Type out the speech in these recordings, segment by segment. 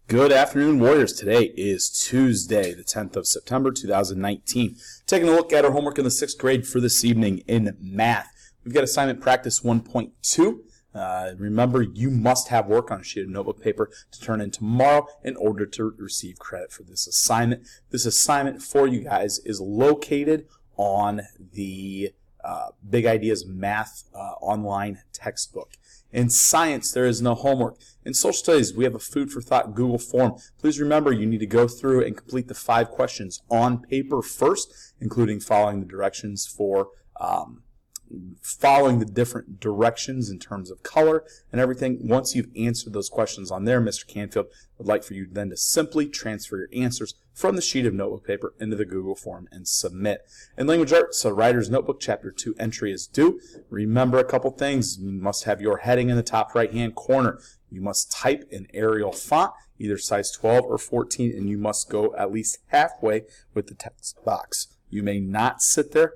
Good afternoon, Warriors. Today is Tuesday, the 10th of September, 2019. Taking a look at our homework in the 6th grade for this evening in math. We've got assignment practice 1.2. Remember, you must have work on a sheet of notebook paper to turn in tomorrow in order to receive credit for this assignment. This assignment for you guys is located on the Big Ideas Math online textbook. In science, there is no homework. In social studies, we have a food for thought Google form. Please remember, you need to go through and complete the 5 questions on paper first, including following the directions for following the different directions in terms of color and everything. Once you've answered those questions on there, Mr. Canfield would like for you then to simply transfer your answers from the sheet of notebook paper into the Google form and submit. In language arts, so Writer's Notebook Chapter 2 entry is due. Remember a couple things. You must have your heading in the top right-hand corner. You must type in Arial font, either size 12 or 14, and you must go at least halfway with the text box. You may not sit there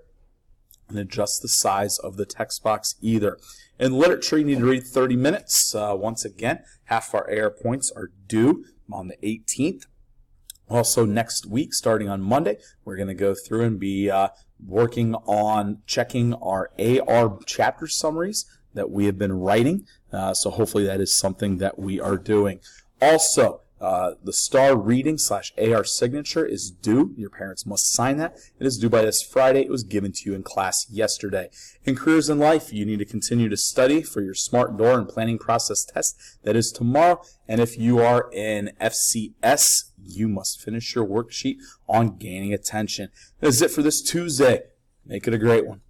and adjust the size of the text box either. In literature, you need to read 30 minutes. Once again, half of our AR points are due on the 18th. Also, next week, starting on Monday, we're going to go through and be working on checking our AR chapter summaries that we have been writing. So hopefully that is something that we are doing. Also, the STAR reading / AR signature is due. Your parents must sign that. It is due by this Friday. It was given to you in class yesterday. In careers in life, you need to continue to study for your SMART door and planning process test. That is tomorrow. And if you are in FCS, you must finish your worksheet on gaining attention. That is it for this Tuesday. Make it a great one.